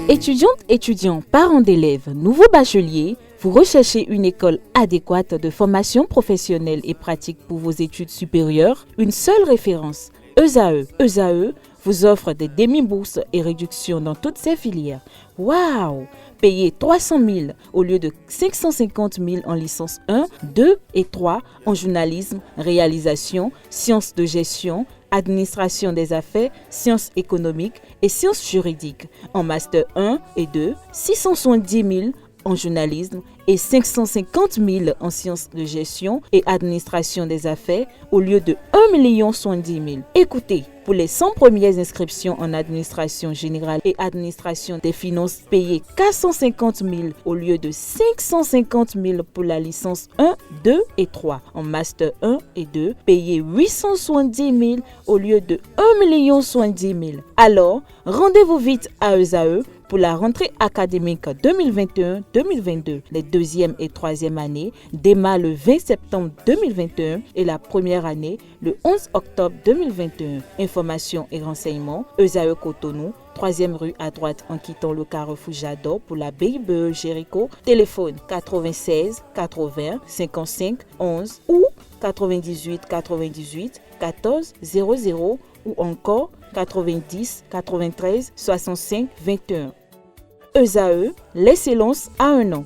Étudiantes, étudiants, parents d'élèves, nouveaux bacheliers, vous recherchez une école adéquate de formation professionnelle et pratique pour vos études supérieures? Une seule référence, ESAE. ESAE vous offre des demi-bourses et réductions dans toutes ces filières. Waouh! Payez 300 000 au lieu de 550 000 en licence 1, 2 et 3 en journalisme, réalisation, sciences de gestion, administration des affaires, sciences économiques et sciences juridiques. En master 1 et 2, 670 000 en journalisme et 550 000 en sciences de gestion et administration des affaires au lieu de 1 070 000. Écoutez, pour les 100 premières inscriptions en administration générale et administration des finances, payez 450 000 au lieu de 550 000 pour la licence 1, 2 et 3. En master 1 et 2, payez 870 000 au lieu de 1 070 000. Alors, rendez-vous vite à ESAE pour la rentrée académique 2021-2022. Les deuxième et troisième années démarrent le 20 septembre 2021 et la première année le 11 octobre 2021. Informations et renseignements, ESAE Cotonou, 3e rue à droite en quittant le carrefour Jador pour la BIBE Jéricho. Téléphone 96 80 55 11 ou 98 98 14 00 ou encore 90 93 65 21. ESAE, l'excellence à un an.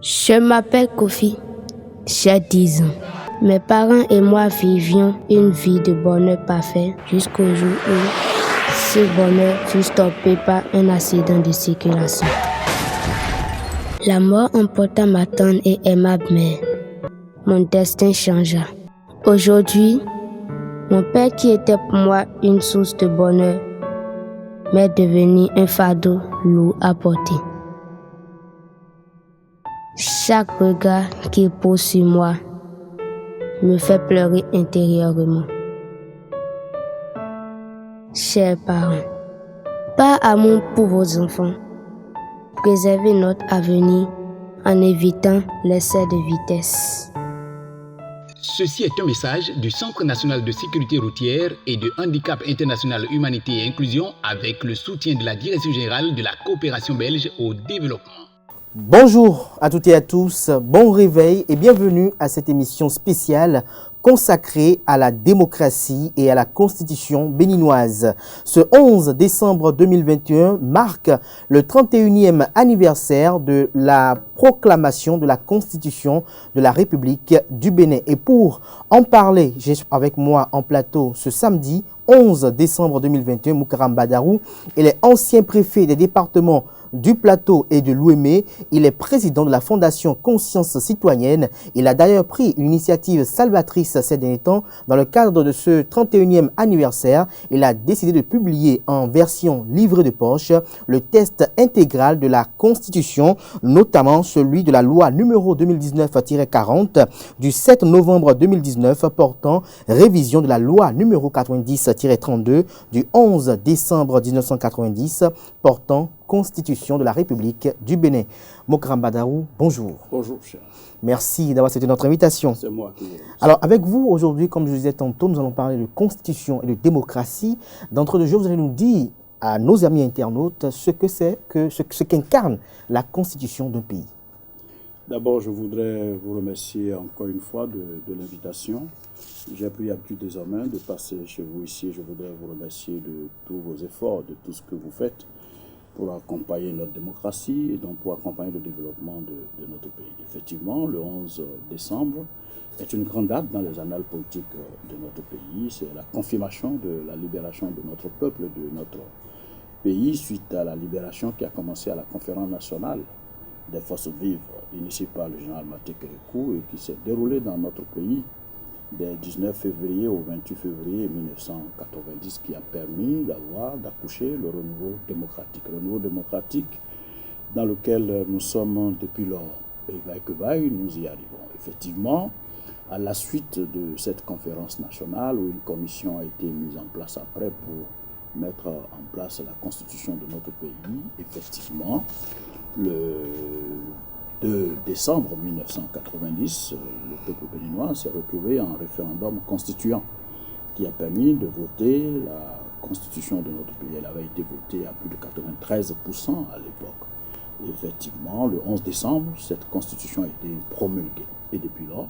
Je m'appelle Kofi, j'ai 10 ans. Mes parents et moi vivions une vie de bonheur parfait jusqu'au jour où ce bonheur fut stoppé par un accident de circulation. La mort emporta ma tendre et aimable mère. Mon destin changea. Aujourd'hui, mon père qui était pour moi une source de bonheur m'est devenu un fardeau lourd à porter. Chaque regard qu'il pose sur moi me fait pleurer intérieurement. Chers parents, par amour pour vos enfants, préservez notre avenir en évitant l'excès de vitesse. Ceci est un message du Centre national de sécurité routière et de handicap international humanité et inclusion avec le soutien de la Direction générale de la coopération belge au développement. Bonjour à toutes et à tous, bon réveil et bienvenue à cette émission spéciale consacrée à la démocratie et à la constitution béninoise. Ce 11 décembre 2021 marque le 31e anniversaire de la proclamation de la constitution de la République du Bénin. Et pour en parler, j'ai avec moi en plateau ce samedi 11 décembre 2021, Moukaram Badarou. Il est ancien préfet des départements du Plateau et de l'Ouémé. Il est président de la Fondation Conscience Citoyenne. Il a d'ailleurs pris une initiative salvatrice ces derniers temps. Dans le cadre de ce 31e anniversaire, il a décidé de publier en version livrée de poche le test intégral de la Constitution, notamment celui de la loi numéro 2019-40 du 7 novembre 2019 portant révision de la loi numéro 90-32 du 11 décembre 1990 portant Constitution de la République du Bénin. Moukaram Badarou, bonjour. Bonjour, cher. Merci d'avoir accepté notre invitation. C'est moi qui vous remercie. Alors, avec vous, aujourd'hui, comme je le disais tantôt, nous allons parler de constitution et de démocratie. D'entre deux jours, vous allez nous dire à nos amis internautes ce qu'incarne la constitution d'un pays. D'abord, je voudrais vous remercier encore une fois de l'invitation. J'ai pris l'habitude désormais de passer chez vous ici. Je voudrais vous remercier de tous vos efforts, de tout ce que vous faites pour accompagner notre démocratie et donc pour accompagner le développement de notre pays. Effectivement, le 11 décembre est une grande date dans les annales politiques de notre pays. C'est la confirmation de la libération de notre peuple, de notre pays, suite à la libération qui a commencé à la conférence nationale des forces vives, initiée par le général Maté Kérékou et qui s'est déroulée dans notre pays des 19 février au 28 février 1990, qui a permis d'accoucher le renouveau démocratique. Le renouveau démocratique dans lequel nous sommes depuis lors. Et vaille que vaille, nous y arrivons. Effectivement, à la suite de cette conférence nationale où une commission a été mise en place après pour mettre en place la constitution de notre pays, effectivement, le 2 décembre 1990, le peuple béninois s'est retrouvé en référendum constituant qui a permis de voter la constitution de notre pays. Elle avait été votée à plus de 93% à l'époque. Et effectivement, le 11 décembre, cette constitution a été promulguée. Et depuis lors,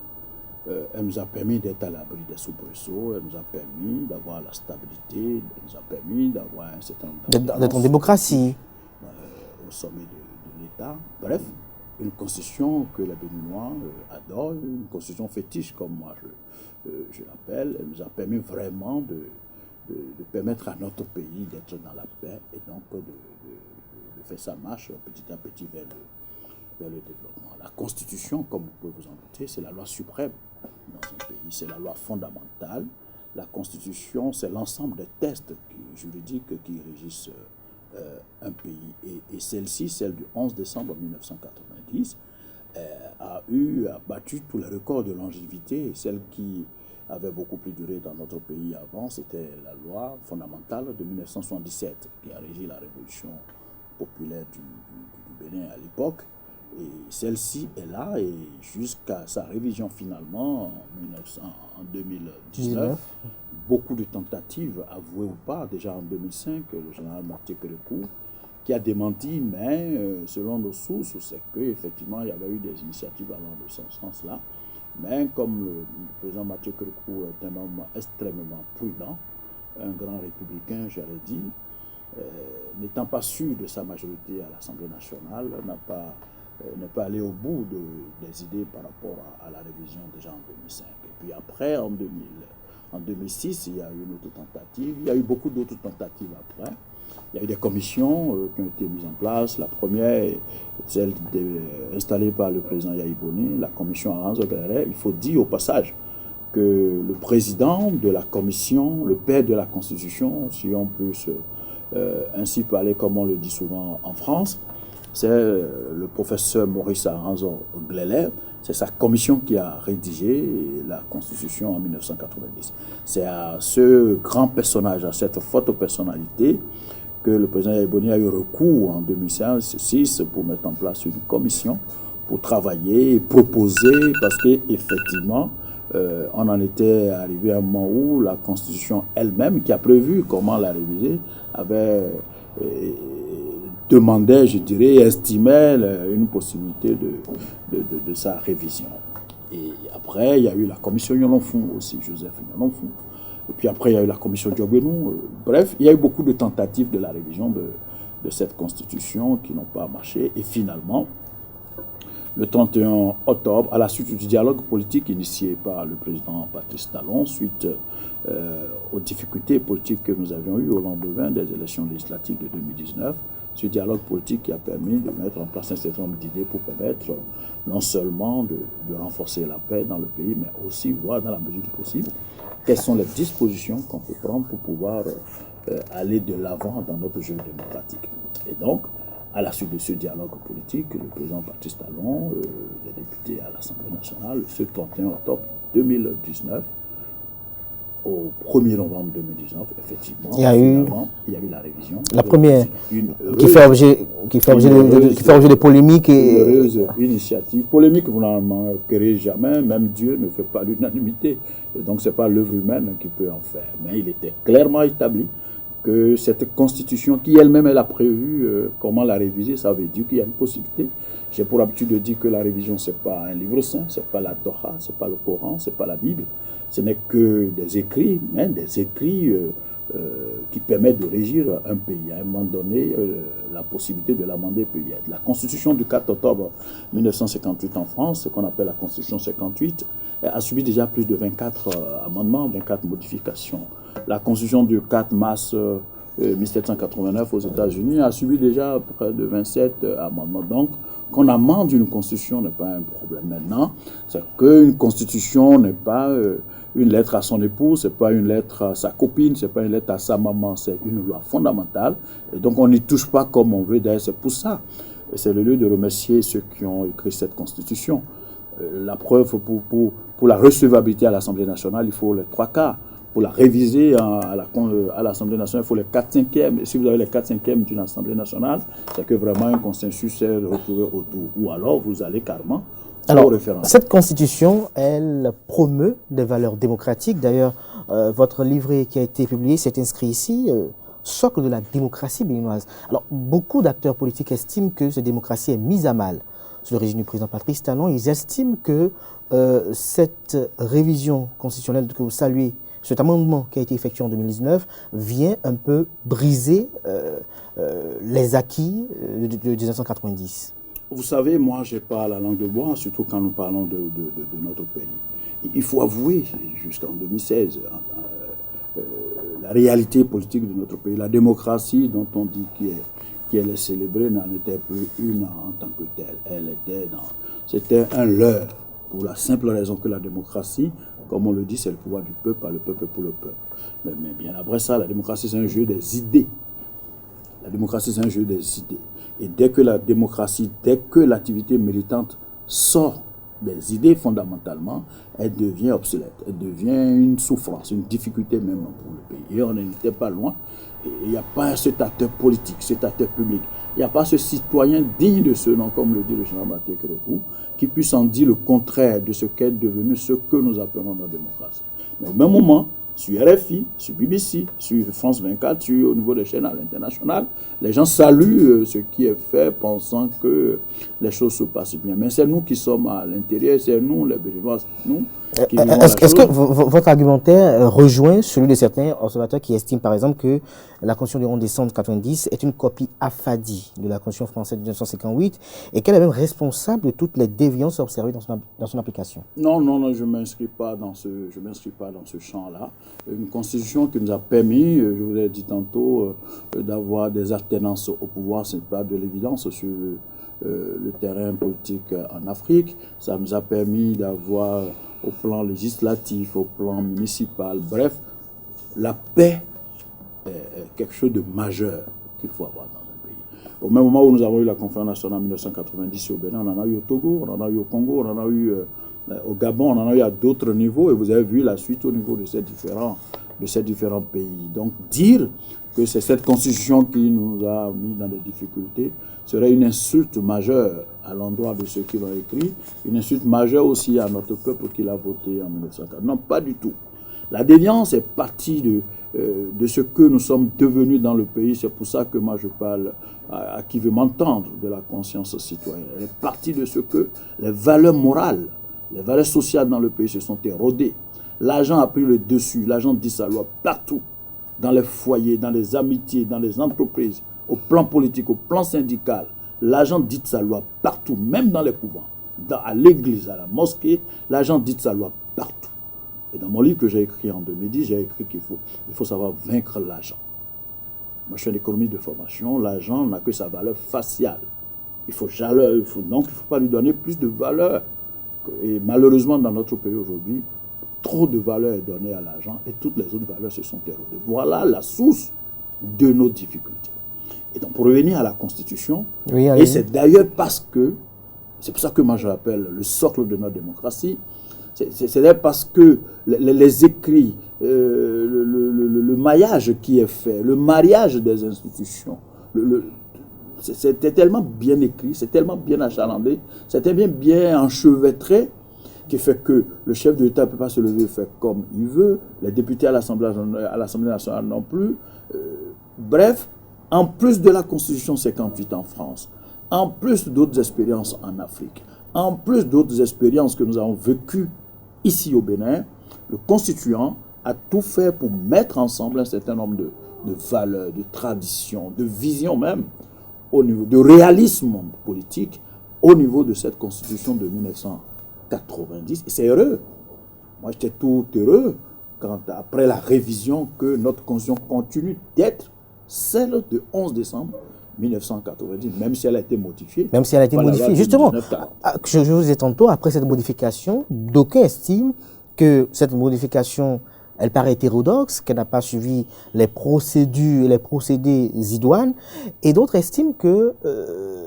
elle nous a permis d'être à l'abri des soubresauts, elle nous a permis d'avoir la stabilité, elle nous a permis d'avoir un certain nombre d'être en démocratie au sommet de l'État. Bref, une constitution que les Béninois adorent, une constitution fétiche comme moi je l'appelle. Elle nous a permis vraiment de permettre à notre pays d'être dans la paix et donc de faire sa marche petit à petit vers le développement. La Constitution, comme vous pouvez vous en douter, c'est la loi suprême dans un pays, c'est la loi fondamentale. La Constitution, c'est l'ensemble des textes juridiques qui régissent un pays. Et celle-ci, celle du 11 décembre 1990, a battu tous les records de longévité. Celle qui avait beaucoup plus duré dans notre pays avant, c'était la loi fondamentale de 1977 qui a régi la révolution populaire du Bénin à l'époque. Et celle-ci est là et jusqu'à sa révision finalement en 2019, beaucoup de tentatives, avouées ou pas, déjà en 2005, le général Mathieu Kérékou, qui a démenti, mais selon nos sources, c'est qu'effectivement il y avait eu des initiatives allant de ce sens-là. Mais comme le président Mathieu Kérékou est un homme extrêmement prudent, un grand républicain, j'aurais dit, n'étant pas sûr de sa majorité à l'Assemblée nationale, n'est pas allé au bout des idées par rapport à la révision déjà en 2005. Et puis après, en 2006, il y a eu une autre tentative. Il y a eu beaucoup d'autres tentatives après. Il y a eu des commissions qui ont été mises en place. La première est celle installée par le président Yahi Boni, la commission Aranzo Gléré. Il faut dire au passage que le président de la commission, le père de la Constitution, si on peut ainsi parler comme on le dit souvent en France, c'est le professeur Maurice Aranzo Gléré. C'est sa commission qui a rédigé la Constitution en 1990. C'est à ce grand personnage, à cette forte personnalité, que le président Yahi Boni a eu recours en 2006 pour mettre en place une commission pour travailler et proposer, parce qu'effectivement, on en était arrivé à un moment où la Constitution elle-même, qui a prévu comment la réviser, avait demandé, je dirais, estimait une possibilité de sa révision. Et après, il y a eu la commission Yolonfon aussi, Joseph Yolonfon. Et puis après, il y a eu la commission Diogbenou. Bref, il y a eu beaucoup de tentatives de la révision de cette constitution qui n'ont pas marché. Et finalement, le 31 octobre, à la suite du dialogue politique initié par le président Patrice Talon, suite aux difficultés politiques que nous avions eues au lendemain des élections législatives de 2019, ce dialogue politique qui a permis de mettre en place un certain nombre d'idées pour permettre non seulement de renforcer la paix dans le pays, mais aussi voir dans la mesure du possible quelles sont les dispositions qu'on peut prendre pour pouvoir aller de l'avant dans notre jeu démocratique. Et donc, à la suite de ce dialogue politique, le président Patrice Talon, les députés à l'Assemblée nationale, ce 31 octobre 2019, au 1er novembre 2019, effectivement, il y a eu la révision. La première, qui fait objet de polémiques. Une heureuse initiative. Polémique, vous n'en manquerez jamais, même Dieu ne fait pas l'unanimité. Et donc, ce n'est pas l'œuvre humaine qui peut en faire. Mais il était clairement établi que cette constitution, qui elle-même elle a prévu comment la réviser, ça veut dire qu'il y a une possibilité. J'ai pour habitude de dire que la révision, ce n'est pas un livre saint, ce n'est pas la Torah, ce n'est pas le Coran, ce n'est pas la Bible. Ce n'est que des écrits, mais des écrits qui permettent de régir un pays. À un moment donné, la possibilité de l'amender peut y être. La constitution du 4 octobre 1958 en France, ce qu'on appelle la constitution 58, a subi déjà plus de 24 amendements, 24 modifications. La constitution du 4 mars 1789 aux États-Unis a subi déjà près de 27 amendements. Donc, qu'on amende une constitution n'est pas un problème maintenant. C'est qu'une constitution n'est pas une lettre à son époux, c'est pas une lettre à sa copine, c'est pas une lettre à sa maman, c'est une loi fondamentale. Et donc, on n'y touche pas comme on veut. D'ailleurs, c'est pour ça Et c'est le lieu de remercier ceux qui ont écrit cette constitution. La preuve, pour la recevabilité à l'Assemblée nationale, il faut les 3/4. Pour la réviser à l'Assemblée nationale, il faut les 4/5. Et si vous avez les 4/5 d'une Assemblée nationale, c'est que vraiment un consensus est retrouvé autour. Ou alors, vous allez carrément au référendum. Cette constitution, elle promeut des valeurs démocratiques. D'ailleurs, votre livret qui a été publié, c'est inscrit ici, socle de la démocratie béninoise. Alors, beaucoup d'acteurs politiques estiment que cette démocratie est mise à mal. Sous le régime du président Patrice Talon, ils estiment que cette révision constitutionnelle que vous saluez, cet amendement qui a été effectué en 2019, vient un peu briser les acquis de 1990. Vous savez, moi, je n'ai pas la langue de bois, surtout quand nous parlons de notre pays. Il faut avouer, jusqu'en 2016, la réalité politique de notre pays, la démocratie dont on dit qu'elle est célébrée n'en était plus une en tant que telle. C'était un leurre, pour la simple raison que la démocratie, comme on le dit, c'est le pouvoir du peuple, par le peuple pour le peuple. Mais bien après ça, la démocratie, c'est un jeu des idées. La démocratie, c'est un jeu des idées. Et dès que l'activité militante sort des idées fondamentalement, elle devient obsolète. Elle devient une souffrance, une difficulté même pour le pays. Et on n'était pas loin. Il n'y a pas cet acteur politique, cet acteur public. Il n'y a pas ce citoyen digne de ce nom, comme le dit le général Mathieu Kérékou, qui puisse en dire le contraire de ce qu'est devenu ce que nous appelons la démocratie. Mais au même moment, sur RFI, sur BBC, sur France 24, au niveau des chaînes à l'international, les gens saluent ce qui est fait, pensant que les choses se passent bien. Mais c'est nous qui sommes à l'intérieur, c'est nous, les Béninois, nous qui vivons la chose. Est-ce que votre argumentaire rejoint celui de certains observateurs qui estiment, par exemple, que la Constitution du 11 décembre 1990 est une copie affadie de la Constitution française de 1958 et qu'elle est même responsable de toutes les déviances observées dans son application? Non, je ne m'inscris pas dans ce champ-là. Une constitution qui nous a permis, je vous l'ai dit tantôt, d'avoir des alternances au pouvoir, ce n'est pas de l'évidence sur le terrain politique en Afrique. Ça nous a permis d'avoir au plan législatif, au plan municipal, bref, la paix est quelque chose de majeur qu'il faut avoir dans le pays. Au même moment où nous avons eu la conférence nationale en 1990 au Bénin, on en a eu au Togo, on en a eu au Congo, on en a eu au Gabon, on en a eu à d'autres niveaux, et vous avez vu la suite au niveau de ces différents pays. Donc dire que c'est cette constitution qui nous a mis dans des difficultés serait une insulte majeure à l'endroit de ceux qui l'ont écrit, une insulte majeure aussi à notre peuple qui l'a voté en 1940. Non, pas du tout. La déviance est partie de ce que nous sommes devenus dans le pays. C'est pour ça que moi je parle à qui veut m'entendre de la conscience citoyenne. Elle est partie de ce que les valeurs morales, les valeurs sociales dans le pays se sont érodées. L'argent a pris le dessus, l'argent dit sa loi partout, dans les foyers, dans les amitiés, dans les entreprises, au plan politique, au plan syndical. L'argent dit sa loi partout, même dans les couvents, à l'église, à la mosquée, l'argent dit sa loi partout. Et dans mon livre que j'ai écrit en 2010, j'ai écrit qu'il faut savoir vaincre l'argent. Moi, je suis en économie de formation, l'argent n'a que sa valeur faciale. Donc, il ne faut pas lui donner plus de valeur. Et malheureusement, dans notre pays aujourd'hui, trop de valeur est donnée à l'argent et toutes les autres valeurs se sont érodées. Voilà la source de nos difficultés. Et donc, pour revenir à la Constitution, et c'est d'ailleurs c'est pour ça que moi je l'appelle le socle de notre démocratie, c'est d'ailleurs parce que les écrits, le maillage qui est fait, le mariage des institutions, c'était tellement bien écrit, c'est tellement bien achalandé, c'était bien enchevêtré, qui fait que le chef de l'État ne peut pas se lever et faire comme il veut, les députés à l'Assemblée nationale non plus. Bref, en plus de la Constitution 58 en France, en plus d'autres expériences en Afrique, en plus d'autres expériences que nous avons vécues ici au Bénin, le constituant a tout fait pour mettre ensemble un certain nombre de valeurs, de traditions, de visions même, au niveau de réalisme politique, au niveau de cette Constitution de 1990. Et c'est heureux. Moi, j'étais tout heureux quand, après la révision, que notre Constitution continue d'être celle de 11 décembre 1990, même si elle a été modifiée. Même si elle a été modifiée. Justement, je vous ai tantôt, après cette modification, d'aucuns estiment que cette modification elle paraît hétérodoxe, qu'elle n'a pas suivi les procédures, les procédés idoines, et d'autres estiment que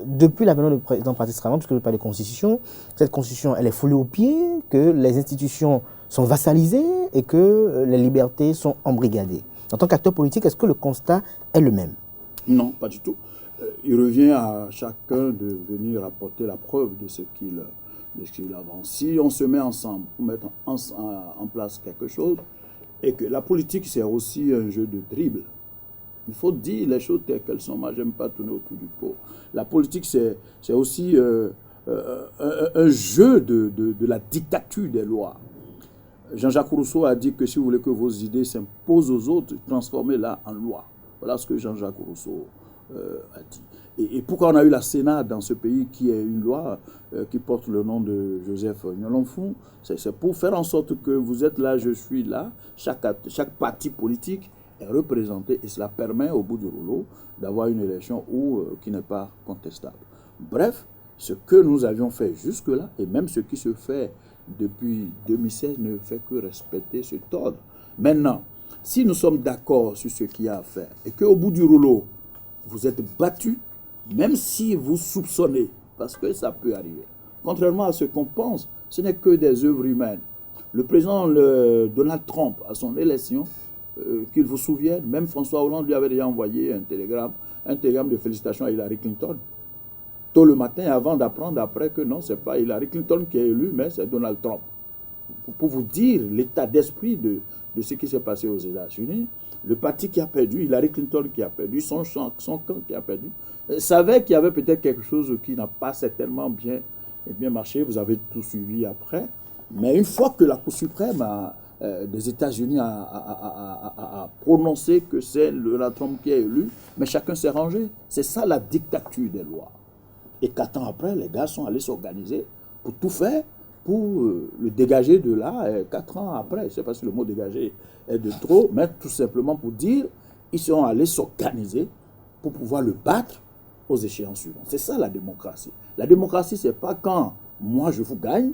depuis l'avènement du président Patrice Talon, puisque je parle de constitution, cette constitution, elle est foulée aux pieds, que les institutions sont vassalisées et que les libertés sont embrigadées. En tant qu'acteur politique, est-ce que le constat est le même? Non, pas du tout. Il revient à chacun de venir apporter la preuve de ce qu'il avance. Si on se met ensemble pour mettre en place quelque chose, et que la politique, c'est aussi un jeu de dribble. Il faut dire les choses telles qu'elles sont. Moi, je n'aime pas tourner autour du pot. La politique, c'est aussi un jeu de la dictature des lois. Jean-Jacques Rousseau a dit que si vous voulez que vos idées s'imposent aux autres, transformez-la en loi. Voilà ce que Jean-Jacques Rousseau a dit. Et pourquoi on a eu la Sénat dans ce pays qui est une loi qui porte le nom de Joseph Nyolonfou? C'est pour faire en sorte que vous êtes là, je suis là. Chaque parti politique est représenté et cela permet au bout du rouleau d'avoir une élection qui n'est pas contestable. Bref, ce que nous avions fait jusque-là et même ce qui se fait depuis 2016 ne fait que respecter cet ordre. Maintenant, si nous sommes d'accord sur ce qu'il y a à faire et qu'au bout du rouleau, vous êtes battu, même si vous soupçonnez, parce que ça peut arriver. Contrairement à ce qu'on pense, ce n'est que des œuvres humaines. Le président Donald Trump, à son élection, qu'il vous souvienne, même François Hollande lui avait déjà envoyé un télégramme de félicitations à Hillary Clinton. Tôt le matin, avant d'apprendre après que non, ce n'est pas Hillary Clinton qui est élu, mais c'est Donald Trump. Pour vous dire l'état d'esprit de ce qui s'est passé aux États-Unis, le parti qui a perdu, Hillary Clinton qui a perdu, son camp qui a perdu, savait qu'il y avait peut-être quelque chose qui n'a pas certainement bien marché. Vous avez tout suivi après. Mais une fois que la Cour suprême des États-Unis a prononcé que c'est Donald Trump qui est élu, mais chacun s'est rangé. C'est ça la dictature des lois. Et 4 ans après, les gars sont allés s'organiser pour tout faire, pour le dégager de là, 4 ans après. Je ne sais pas si le mot dégager est de trop, mais tout simplement pour dire, ils sont allés s'organiser pour pouvoir le battre aux échéances suivantes. C'est ça la démocratie. La démocratie, ce n'est pas quand moi je vous gagne,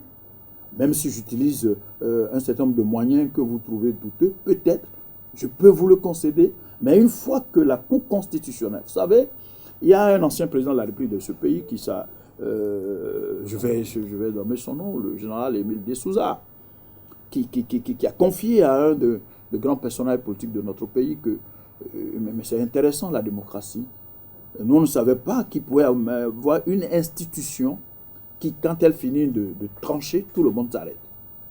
même si j'utilise un certain nombre de moyens que vous trouvez douteux, peut-être, je peux vous le concéder, mais une fois que la Cour constitutionnelle, vous savez, il y a un ancien président de la République de ce pays qui je vais nommer son nom, le général Émile de Souza, qui a confié à un de grands personnages politiques de notre pays que mais c'est intéressant la démocratie. Nous on ne savait pas qu'il pouvait avoir une institution qui, quand elle finit de trancher, tout le monde s'arrête.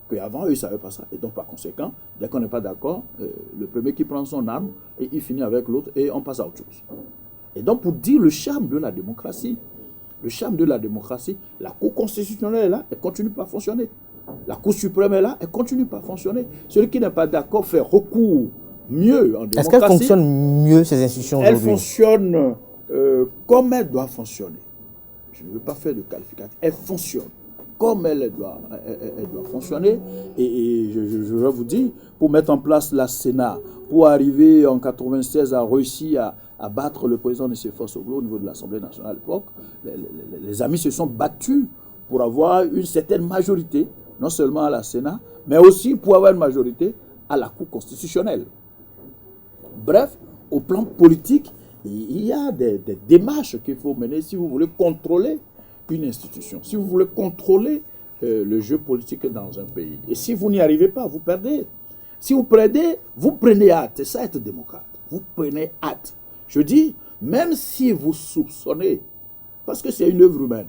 Qu'avant, eux, ils ne savaient pas ça. Et donc, par conséquent, dès qu'on n'est pas d'accord, le premier qui prend son arme et il finit avec l'autre et on passe à autre chose. Et donc, pour dire le charme de la démocratie, la Cour constitutionnelle est là, elle continue pas à fonctionner. La Cour suprême est là, elle continue pas à fonctionner. Celui qui n'est pas d'accord fait recours mieux en démocratie. Est-ce qu'elles fonctionnent mieux, ces institutions aujourd'hui? Elles fonctionnent comme elles doivent fonctionner. Je ne veux pas faire de qualificatif. Elles fonctionnent comme elles doivent fonctionner. Et je vais vous dire, pour mettre en place la Sénat, pour arriver en 1996 à réussir à battre le président de Sefosoglo au niveau de l'Assemblée nationale à l'époque, les amis se sont battus pour avoir une certaine majorité, non seulement à la Sénat, mais aussi pour avoir une majorité à la Cour constitutionnelle. Bref, au plan politique, il y a des démarches qu'il faut mener si vous voulez contrôler une institution, si vous voulez contrôler le jeu politique dans un pays. Et si vous n'y arrivez pas, vous perdez. Si vous perdez, vous prenez hâte. C'est ça être démocrate. Vous prenez hâte. Je dis, même si vous soupçonnez, parce que c'est une œuvre humaine,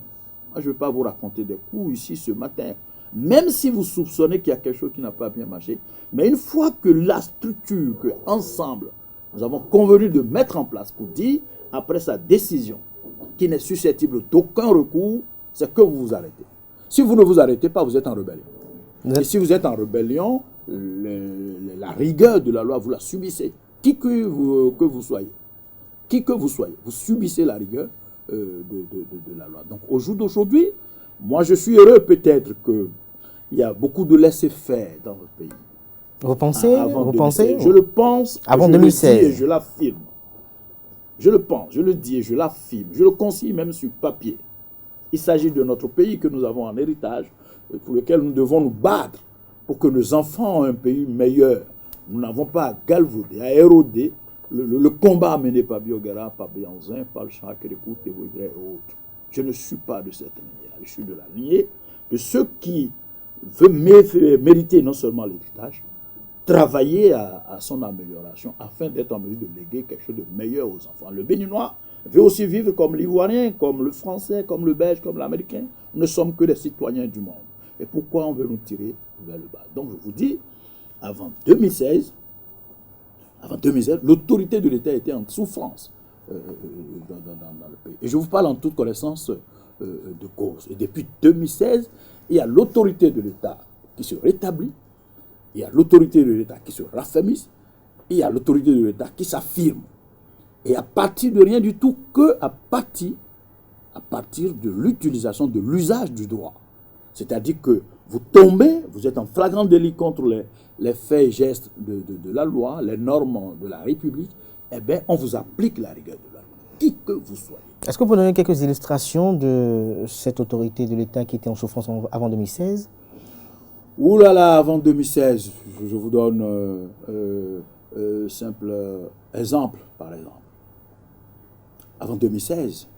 moi je ne vais pas vous raconter des coups ici ce matin, même si vous soupçonnez qu'il y a quelque chose qui n'a pas bien marché, mais une fois que la structure, que ensemble, nous avons convenu de mettre en place pour dire, après sa décision, qui n'est susceptible d'aucun recours, c'est que vous vous arrêtez. Si vous ne vous arrêtez pas, vous êtes en rébellion. Et si vous êtes en rébellion, la rigueur de la loi, vous la subissez. Qui que vous soyez. Qui que vous soyez, vous subissez la rigueur de la loi. Donc au jour d'aujourd'hui, moi je suis heureux peut-être qu'il y a beaucoup de laisser-faire dans votre pays. Vous pensez? Je le pense. Avant je 2016. Le dis et je l'affirme. Je le pense, je le dis et je l'affirme. Je le consigne même sur papier. Il s'agit de notre pays que nous avons en héritage, pour lequel nous devons nous battre pour que nos enfants aient un pays meilleur, Nous n'avons pas à galvauder, à éroder le combat mené par Biogara, par Béanzin, par le Chara Kérékou, Thévoïdré et autres. Je ne suis pas de cette lignée-là. Je suis de la lignée de ceux qui veulent mériter non seulement l'héritage, travailler à son amélioration afin d'être en mesure de léguer quelque chose de meilleur aux enfants. Le Béninois veut aussi vivre comme l'Ivoirien, comme le Français, comme le Belge, comme l'Américain. Nous ne sommes que des citoyens du monde. Et pourquoi on veut nous tirer vers le bas? Donc je vous dis, avant 2016, l'autorité de l'État était en souffrance dans le pays. Et je vous parle en toute connaissance de cause. Et depuis 2016, il y a l'autorité de l'État qui se rétablit, il y a l'autorité de l'État qui se raffermisse, il y a l'autorité de l'État qui s'affirme. Et à partir de rien du tout, à partir de l'utilisation, de l'usage du droit. C'est-à-dire que vous tombez, vous êtes en flagrant délit contre les faits et gestes de la loi, les normes de la République, eh bien, on vous applique la rigueur de la loi, qui que vous soyez. Est-ce que vous pouvez donner quelques illustrations de cette autorité de l'État qui était en souffrance avant 2016? Ouh là là, avant 2016, je vous donne un simple exemple, par exemple. Avant 2016,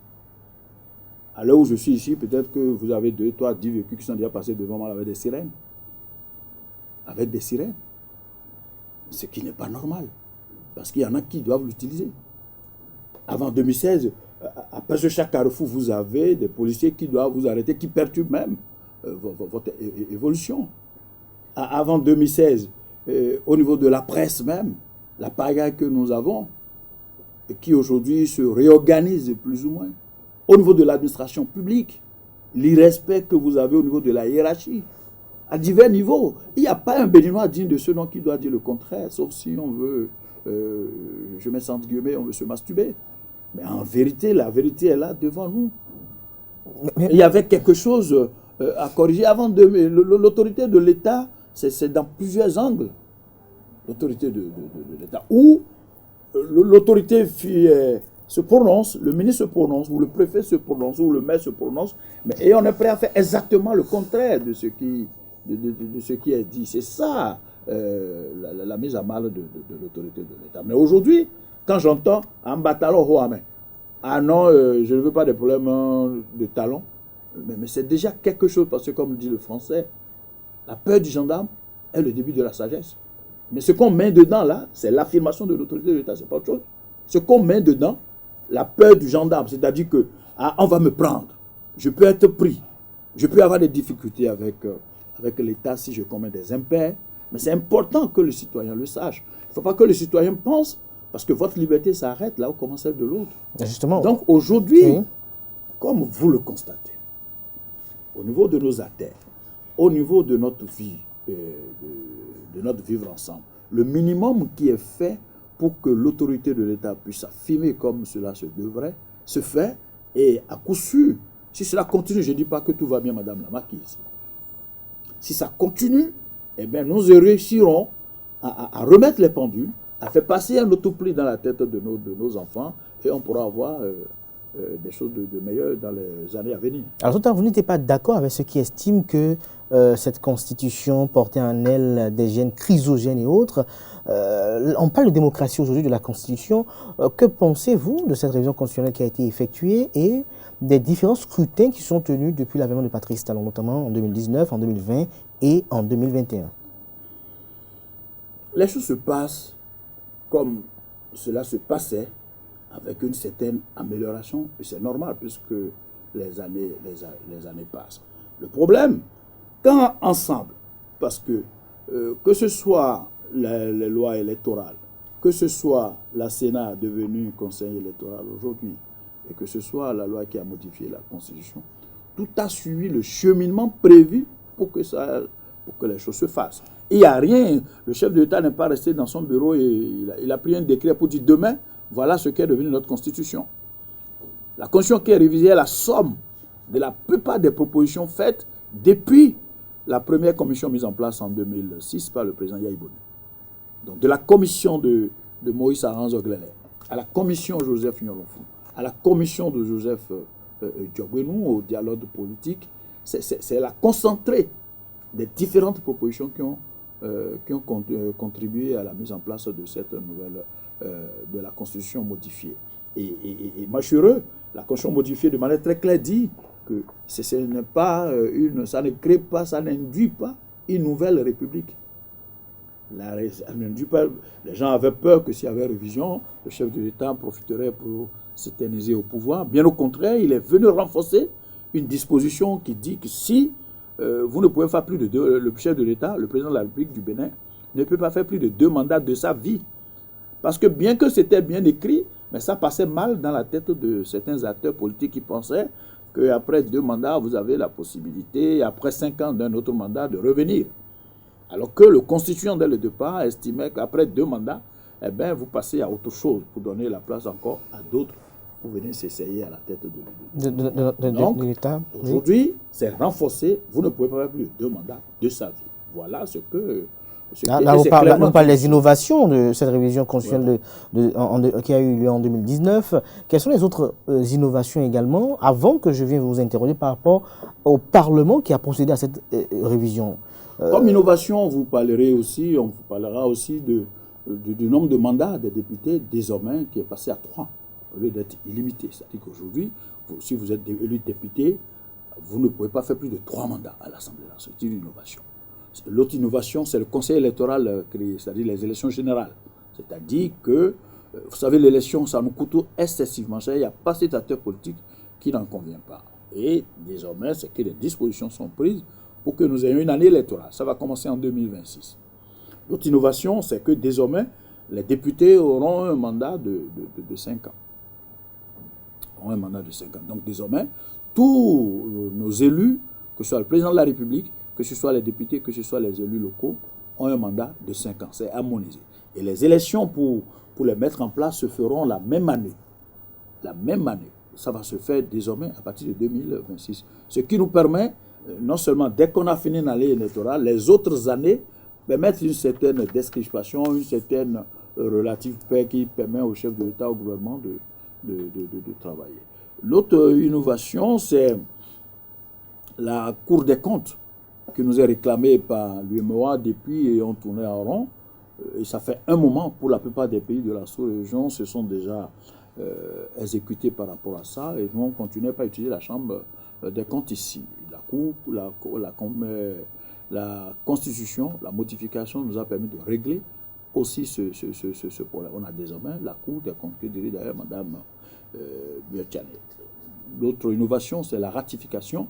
à l'heure où je suis ici, peut-être que vous avez 2, 3, 10 véhicules qui sont déjà passés devant moi avec des sirènes. Avec des sirènes. Ce qui n'est pas normal. Parce qu'il y en a qui doivent l'utiliser. Avant 2016, après chaque carrefour, vous avez des policiers qui doivent vous arrêter, qui perturbent même votre évolution. Avant 2016, au niveau de la presse même, la pagaille que nous avons, et qui aujourd'hui se réorganise plus ou moins, au niveau de l'administration publique, l'irrespect que vous avez au niveau de la hiérarchie, à divers niveaux. Il n'y a pas un Béninois digne de ce nom qui doit dire le contraire, sauf si on veut, je mets ça entre guillemets, on veut se masturber. Mais en vérité, la vérité est là devant nous. Il y avait quelque chose à corriger avant l'autorité de l'État, c'est dans plusieurs angles. L'autorité de l'État. Où l'autorité se prononce, le ministre se prononce, ou le préfet se prononce, ou le maire se prononce, et on est prêt à faire exactement le contraire de ce qui est dit. C'est ça la mise à mal de l'autorité de l'État. Mais aujourd'hui, quand j'entends un bataillon haut à main, ah non, je ne veux pas des problèmes de talons, mais c'est déjà quelque chose, parce que comme dit le français, la peur du gendarme est le début de la sagesse. Mais ce qu'on met dedans là, c'est l'affirmation de l'autorité de l'État, c'est pas autre chose. Ce qu'on met dedans, la peur du gendarme, c'est-à-dire que on va me prendre, je peux être pris, je peux avoir des difficultés avec l'État si je commets des impairs, mais c'est important que le citoyen le sache. Il ne faut pas que le citoyen pense, parce que votre liberté s'arrête là où commence celle de l'autre. Justement. Donc aujourd'hui, oui, comme vous le constatez, au niveau de nos artères, au niveau de notre vie, de notre vivre ensemble, le minimum qui est fait pour que l'autorité de l'État puisse s'affirmer comme cela se devrait, se fait, et à coup sûr, si cela continue, je ne dis pas que tout va bien, Madame la Marquise. Si ça continue, eh bien, nous réussirons à remettre les pendules, à faire passer un autopli dans la tête de nos enfants, et on pourra avoir des choses de meilleures dans les années à venir. Alors, tout à l'heure, vous n'étiez pas d'accord avec ceux qui estiment que cette constitution portait en elle des gènes chrysogènes et autres. On parle de démocratie aujourd'hui, de la constitution. Que pensez-vous de cette révision constitutionnelle qui a été effectuée et des différents scrutins qui sont tenus depuis l'avènement de Patrice Talon, notamment en 2019, en 2020 et en 2021? Les choses se passent comme cela se passait, avec une certaine amélioration, et c'est normal puisque les années passent. Le problème, quand ensemble, parce que ce soit les lois électorales, que ce soit la Sénat devenue conseil électoral aujourd'hui, et que ce soit la loi qui a modifié la Constitution, tout a suivi le cheminement prévu pour que les choses se fassent. Il n'y a rien, le chef de l'État n'est pas resté dans son bureau et il a pris un décret pour dire demain, voilà ce qu'est devenu notre Constitution. La Constitution qui est révisée est la somme de la plupart des propositions faites depuis la première commission mise en place en 2006 par le président Yahi Boni. Donc de la commission de Moïse Aranzo-Glele, à la commission Joseph Nyolonfou, à la commission de Joseph Diogwenou, au dialogue politique, c'est la concentrée des différentes propositions qui ont contribué à la mise en place de cette nouvelle, de la Constitution modifiée. Et moi, je suis heureux. La Constitution modifiée, de manière très claire, dit que ce n'est pas ça ne crée pas, ça n'induit pas une nouvelle république. Les gens avaient peur que s'il y avait révision, le chef de l'État profiterait pour s'éterniser au pouvoir. Bien au contraire, il est venu renforcer une disposition qui dit que si vous ne pouvez faire plus de deux, le chef de l'État, le président de la République du Bénin, ne peut pas faire plus de 2 mandats de sa vie. Parce que bien que c'était bien écrit, mais ça passait mal dans la tête de certains acteurs politiques qui pensaient qu'après 2 mandats, vous avez la possibilité, après 5 ans d'un autre mandat, de revenir. Alors que le constituant, dès le départ, estimait qu'après 2 mandats, eh bien, vous passez à autre chose pour donner la place encore à d'autres pour venir s'essayer à la tête de l'État. Aujourd'hui, c'est renforcé. Vous ne pouvez pas faire plus de 2 mandats de sa vie. Voilà ce que... Là, on parle des innovations de cette révision constitutionnelle qui a eu lieu en 2019. Quelles sont les autres innovations également, avant que je vienne vous interroger par rapport au Parlement qui a procédé à cette révision? Comme innovation, on vous parlera aussi du nombre de mandats des députés désormais qui est passé à 3 au lieu d'être illimité. C'est-à-dire qu'aujourd'hui, si vous êtes élu député, vous ne pouvez pas faire plus de 3 mandats à l'Assemblée nationale. C'est une innovation. L'autre innovation, c'est le conseil électoral créé, c'est-à-dire les élections générales. C'est-à-dire que, vous savez, l'élection, ça nous coûte excessivement cher. Il n'y a pas cet acteur politique qui n'en convient pas. Et désormais, c'est que les dispositions sont prises pour que nous ayons une année électorale. Ça va commencer en 2026. L'autre innovation, c'est que désormais, les députés auront un mandat de 5 ans. Auront un mandat de 5 ans. Donc désormais, tous nos élus, que ce soit le président de la République, que ce soit les députés, que ce soit les élus locaux, ont un mandat de 5 ans. C'est harmonisé. Et les élections pour les mettre en place se feront la même année. La même année. Ça va se faire désormais à partir de 2026. Ce qui nous permet, non seulement dès qu'on a fini une année électorale, les autres années, permettre une certaine description, une certaine relative paix qui permet au chef de l'État, au gouvernement de travailler. L'autre innovation, c'est la Cour des comptes, qui nous est réclamé par l'UMOA depuis et on tournait en rond. Et ça fait un moment, pour la plupart des pays de la sous-région, se sont déjà exécutés par rapport à ça. Et nous, on ne continuait pas à utiliser la Chambre des comptes ici. La Cour, la Constitution, la modification nous a permis de régler aussi ce problème. On a désormais la Cour des comptes, que dirait d'ailleurs Mme Bertianet. L'autre innovation, c'est la ratification.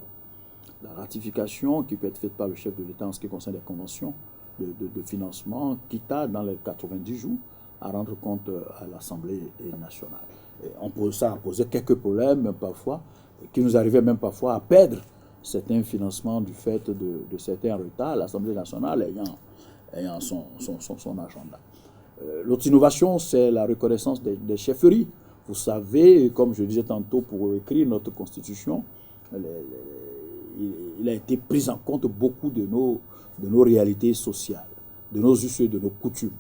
La ratification qui peut être faite par le chef de l'État en ce qui concerne les conventions de financement, quitte à, dans les 90 jours, à rendre compte à l'Assemblée nationale. Et ça a posé quelques problèmes, même parfois, qui nous arrivaient même parfois à perdre certains financements du fait de certains retards, l'Assemblée nationale ayant son agenda. L'autre innovation, c'est la reconnaissance des chefferies. Vous savez, comme je disais tantôt, pour écrire notre Constitution, il a été pris en compte beaucoup de nos réalités sociales, de nos us et de nos coutumes.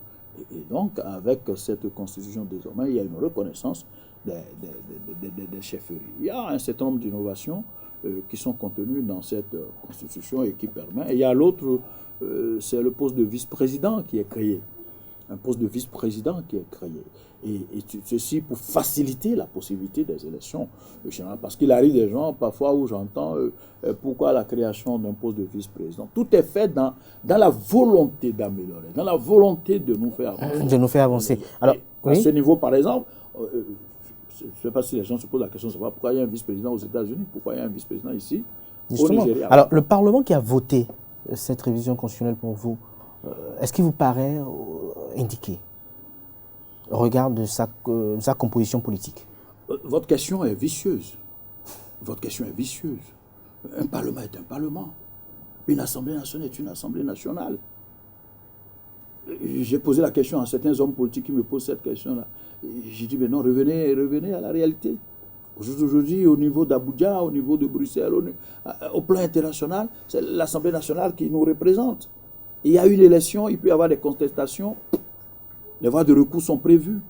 Et donc, avec cette constitution désormais, il y a une reconnaissance des chefferies. Il y a un certain nombre d'innovations qui sont contenues dans cette constitution et qui permet. Et il y a l'autre, c'est le poste de vice-président qui est créé. Un poste de vice-président qui est créé. Et ceci pour faciliter la possibilité des élections générales. Parce qu'il arrive des gens, parfois, où j'entends pourquoi la création d'un poste de vice-président. Tout est fait dans la volonté d'améliorer, dans la volonté de nous faire avancer. Alors, à ce niveau, par exemple, je ne sais pas si les gens se posent la question de savoir pourquoi il y a un vice-président aux États-Unis, pourquoi il y a un vice-président ici, au Nigeria. Alors, le Parlement qui a voté cette révision constitutionnelle pour vous, est-ce qu'il vous paraît indiqué au regard de sa composition politique? Votre question est vicieuse. Votre question est vicieuse. Un Parlement est un Parlement. Une Assemblée nationale est une Assemblée nationale. J'ai posé la question à certains hommes politiques qui me posent cette question-là. J'ai dit, mais non, revenez à la réalité. Aujourd'hui, au niveau d'Abuja, au niveau de Bruxelles, au plan international, c'est l'Assemblée nationale qui nous représente. Il y a une élection, il peut y avoir des contestations, les voies de recours sont prévues.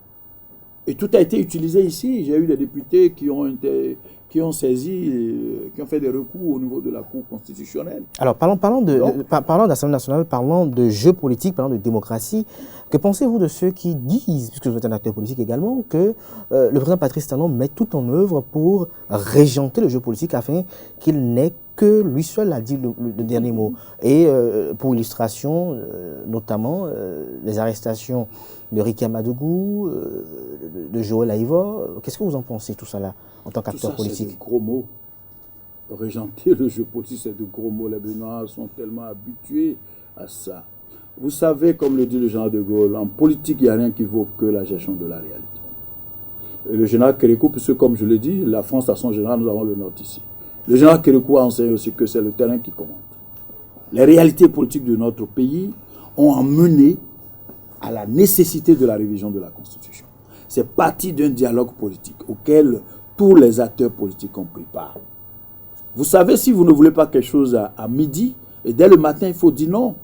Et tout a été utilisé ici. J'ai eu des députés qui ont saisi, qui ont fait des recours au niveau de la Cour constitutionnelle. Alors, parlons de l'Assemblée nationale, parlons de jeu politique, parlons de démocratie. Que pensez-vous de ceux qui disent, puisque vous êtes un acteur politique également, que le président Patrice Talon met tout en œuvre pour régenter le jeu politique afin qu'il n'ait que lui seul a dit le dernier mot. Et pour illustration, notamment les arrestations de Ricky Amadougou, de Joël Aïva. Qu'est-ce que vous en pensez, tout ça là, en tant qu'acteur politique? C'est de gros mots. Régenter le jeu politique, c'est de gros mots. Les Béninois sont tellement habitués à ça. Vous savez, comme le dit le général de Gaulle, en politique, il n'y a rien qui vaut que la gestion de la réalité. Et le général Kérékou, puisque comme je l'ai dit, la France a son général, nous avons le nôtre ici. Le général Kérékou a enseigné aussi que c'est le terrain qui commande. Les réalités politiques de notre pays ont amené à la nécessité de la révision de la Constitution. C'est parti d'un dialogue politique auquel tous les acteurs politiques ont pris part. Vous savez, si vous ne voulez pas quelque chose à midi, et dès le matin, il faut dire non.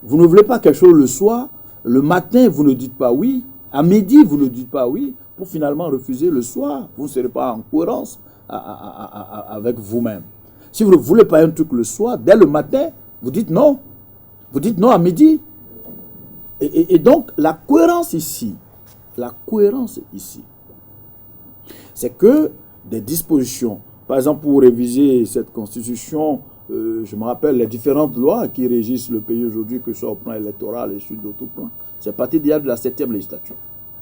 Vous ne voulez pas quelque chose le soir, le matin, vous ne dites pas oui. À midi, vous ne dites pas oui, pour finalement refuser le soir. Vous ne serez pas en cohérence avec vous-même. Si vous ne voulez pas un truc le soir, dès le matin, vous dites non. Vous dites non à midi. Et donc, la cohérence ici, c'est que des dispositions, par exemple, pour réviser cette constitution, je me rappelle les différentes lois qui régissent le pays aujourd'hui, que ce soit au plan électoral et sur d'autres plans, c'est parti d'il y a de la 7e législature.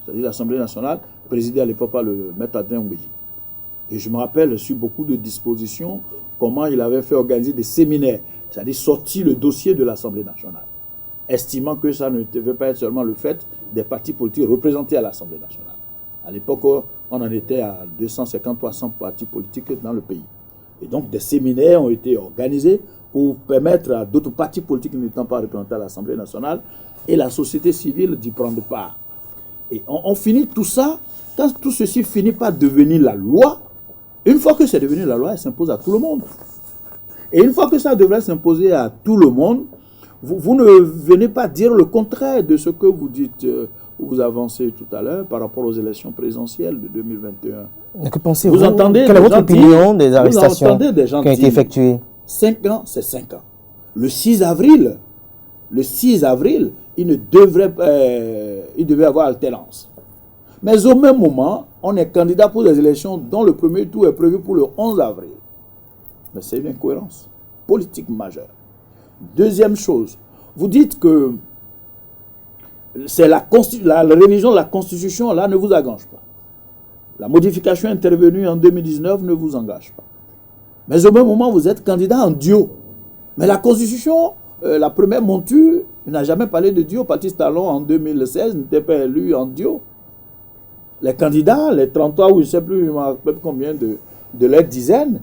C'est-à-dire l'Assemblée nationale, présidée à l'époque par le maître Adrien Ouéhi. Et je me rappelle sur beaucoup de dispositions, comment il avait fait organiser des séminaires, c'est-à-dire sortir le dossier de l'Assemblée nationale, estimant que ça ne devait pas être seulement le fait des partis politiques représentés à l'Assemblée nationale. À l'époque, on en était à 250-300 partis politiques dans le pays. Et donc, des séminaires ont été organisés pour permettre à d'autres partis politiques n'étant pas représentés à l'Assemblée nationale et la société civile d'y prendre part. Et on finit tout ça, quand tout ceci finit par devenir la loi, une fois que c'est devenu la loi, elle s'impose à tout le monde. Et une fois que ça devrait s'imposer à tout le monde, vous ne venez pas dire le contraire de ce que vous dites, vous avancez tout à l'heure par rapport aux élections présidentielles de 2021. Que pensez-vous? Vous entendez? Quelle est votre opinion des arrestations qui ont été effectuées? 5 ans, c'est 5 ans. Le 6 avril, il devait avoir alternance. Mais au même moment, on est candidat pour des élections dont le premier tour est prévu pour le 11 avril. Mais c'est une incohérence politique majeure. Deuxième chose, vous dites que c'est la révision de la Constitution, là, ne vous engage pas. La modification intervenue en 2019 ne vous engage pas. Mais au même moment, vous êtes candidat en duo. Mais la Constitution, la première monture, n'a jamais parlé de duo. Patrice Talon, en 2016, n'était pas élu en duo. Les candidats, les 33 ou je ne sais plus combien de leurs dizaines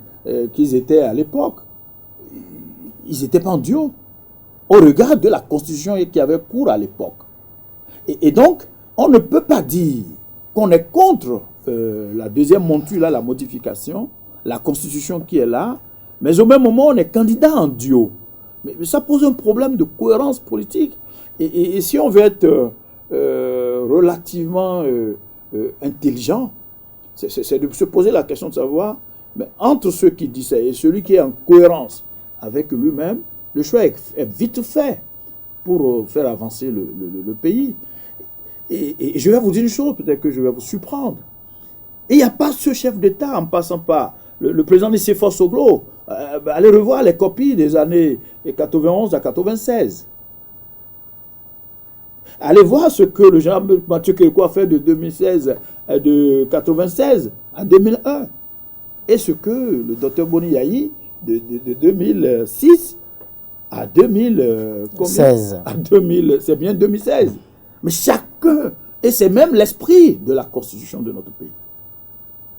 qu'ils étaient à l'époque, ils n'étaient pas en duo. Au regard de la Constitution qui avait cours à l'époque. Et donc, on ne peut pas dire qu'on est contre la deuxième monture, là, la modification, la Constitution qui est là, mais au même moment, on est candidat en duo. Mais ça pose un problème de cohérence politique. Et si on veut être relativement intelligent, c'est de se poser la question de savoir, mais entre ceux qui disent ça et celui qui est en cohérence avec lui-même, le choix est vite fait pour faire avancer le pays. Et je vais vous dire une chose, peut-être que je vais vous surprendre. Et il n'y a pas ce chef d'État, en passant par le président Nicéphore Soglo. Allez revoir les copies des années 91 à 96. Allez voir ce que le général Mathieu Kérékou a fait de 2016, de 96 à 2001. Et ce que le docteur Boni Yahi, de 2006 à 2016. C'est bien 2016. Mais chacun, et c'est même l'esprit de la Constitution de notre pays,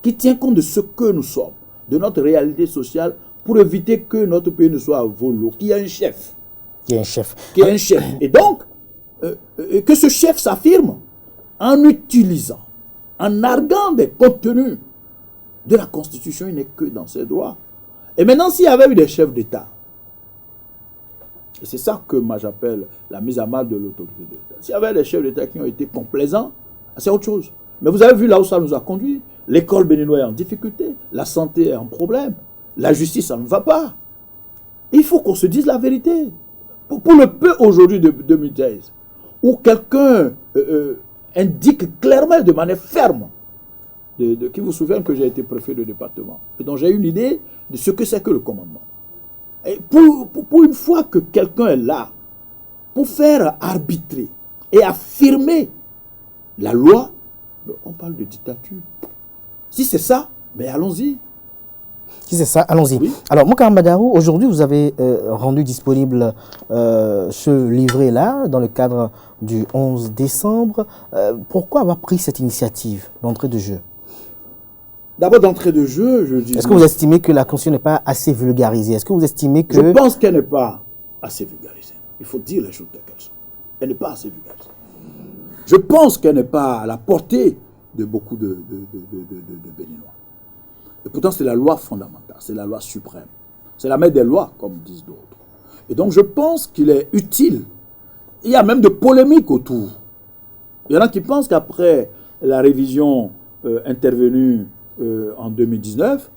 qui tient compte de ce que nous sommes, de notre réalité sociale, pour éviter que notre pays ne soit volo, qu'il y ait un chef. Et donc, que ce chef s'affirme en utilisant, en arguant des contenus de la Constitution, il n'est que dans ses droits. Et maintenant, s'il y avait eu des chefs d'État, et c'est ça que moi j'appelle la mise à mal de l'autorité de l'État, s'il y avait des chefs d'État qui ont été complaisants C'est autre chose. Mais vous avez vu là où ça nous a conduit. L'école béninoise est en difficulté, la santé est en problème, la justice, ça ne va pas. Il faut qu'on se dise la vérité. Pour le peu aujourd'hui de 2013, où quelqu'un indique clairement de manière ferme, qui vous souvient que j'ai été préfet de département, et donc j'ai une idée de ce que c'est que le commandement. Et pour une fois que quelqu'un est là, pour faire arbitrer et affirmer la loi, on parle de dictature. Si c'est ça, mais allons-y. Si c'est ça, allons-y. Oui. Alors, Moukara Madarou, aujourd'hui, vous avez rendu disponible ce livret-là dans le cadre du 11 décembre. Pourquoi avoir pris cette initiative d'entrée de jeu? D'abord, d'entrée de jeu, je dis... Est-ce que vous estimez que la Constitution n'est pas assez vulgarisée? Est-ce que vous estimez que... Je pense qu'elle n'est pas assez vulgarisée. Il faut dire les choses telles qu'elles sont. Elle n'est pas assez vulgarisée. Je pense qu'elle n'est pas à la portée de beaucoup de Béninois. Et pourtant, c'est la loi fondamentale, c'est la loi suprême. C'est la mère des lois, comme disent d'autres. Et donc, je pense qu'il est utile. Il y a même de polémiques autour. Il y en a qui pensent qu'après la révision intervenue en 2019,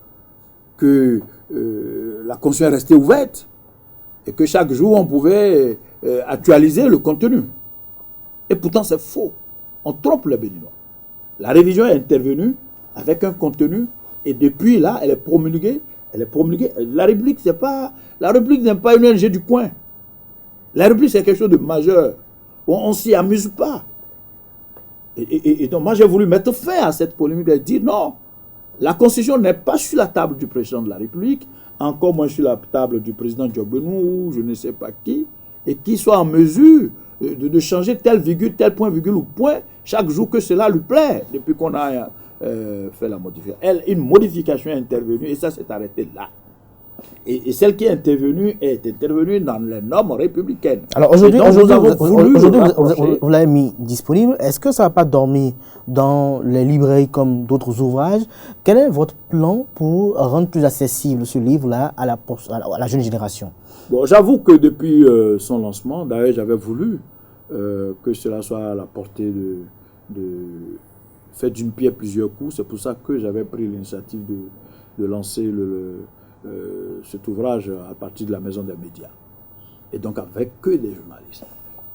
que la Constitution est restée ouverte et que chaque jour, on pouvait actualiser le contenu. Et pourtant, c'est faux. On trompe les Béninois. La révision est intervenue avec un contenu. Et depuis là, elle est promulguée. La République, c'est pas... La République n'est pas une ONG du coin. La République, c'est quelque chose de majeur. On ne s'y amuse pas. Et donc, moi, j'ai voulu mettre fin à cette polémique et dire non, la Constitution n'est pas sur la table du président de la République, encore moins sur la table du président Diogbenou ou je ne sais pas qui, et qui soit en mesure de changer telle virgule, tel point, virgule ou point, chaque jour que cela lui plaît, depuis qu'on a... fait la modification. Une modification est intervenue et ça s'est arrêté là. Et celle qui est intervenue dans les normes républicaines. Alors aujourd'hui, vous l'avez mis disponible. Est-ce que ça n'a pas dormi dans les librairies comme d'autres ouvrages? Quel est votre plan pour rendre plus accessible ce livre-là à la jeune génération? Bon, j'avoue que depuis son lancement, d'ailleurs, j'avais voulu que cela soit à la portée de fait d'une pierre plusieurs coups. C'est pour ça que j'avais pris l'initiative de lancer cet ouvrage à partir de la Maison des médias. Et donc avec que des journalistes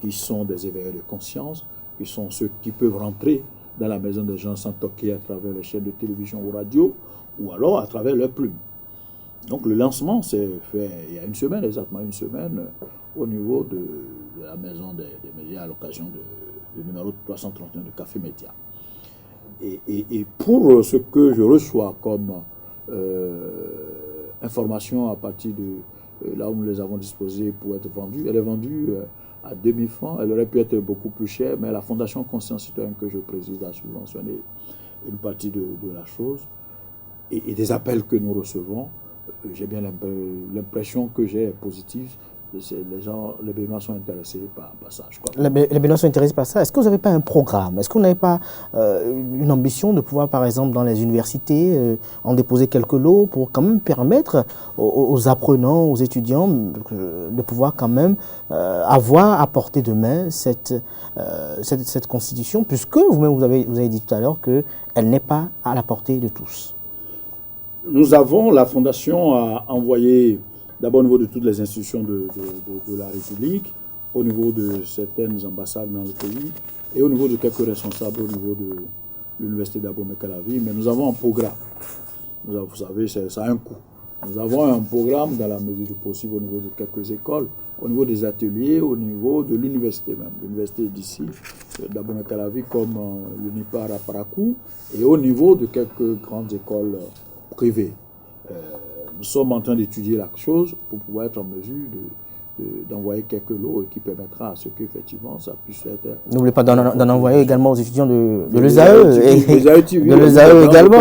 qui sont des éveilleurs de conscience, qui sont ceux qui peuvent rentrer dans la maison des gens sans toquer à travers les chaînes de télévision ou radio, ou alors à travers leurs plumes. Donc le lancement s'est fait il y a une semaine, exactement une semaine, au niveau de la Maison des médias à l'occasion du numéro 331 de Café Média. Et pour ce que je reçois comme information à partir de là où nous les avons disposées pour être vendues, elle est vendue à 2000 francs. Elle aurait pu être beaucoup plus chère, mais la Fondation Conscience Citoyenne que je préside a subventionné une partie de la chose. Et des appels que nous recevons, j'ai bien l'impression que j'ai positive. Les Béninois sont intéressés par ça. Je crois. Les Béninois sont intéressés par ça. Est-ce que vous n'avez pas un programme? Est-ce que vous n'avez pas une ambition de pouvoir, par exemple, dans les universités, en déposer quelques lots pour quand même permettre aux apprenants, aux étudiants, de pouvoir quand même avoir à portée de main cette constitution, puisque vous-même vous avez dit tout à l'heure qu'elle n'est pas à la portée de tous? La Fondation a envoyé, d'abord au niveau de toutes les institutions de la République, au niveau de certaines ambassades dans le pays, et au niveau de quelques responsables au niveau de l'université d'Abomey-Calavi, mais nous avons un programme. Vous savez, ça a un coût. Nous avons un programme dans la mesure du possible au niveau de quelques écoles, au niveau des ateliers, au niveau de l'université même. L'université d'ici, d'Abomey-Calavi, comme l'UNIPAR à Parakou, et au niveau de quelques grandes écoles privées. Nous sommes en train d'étudier la chose pour pouvoir être en mesure d'envoyer quelques lots qui permettra à ce qu'effectivement ça puisse être... N'oubliez pas d'en envoyer également aux étudiants de l'ESAE de l'ESAE également.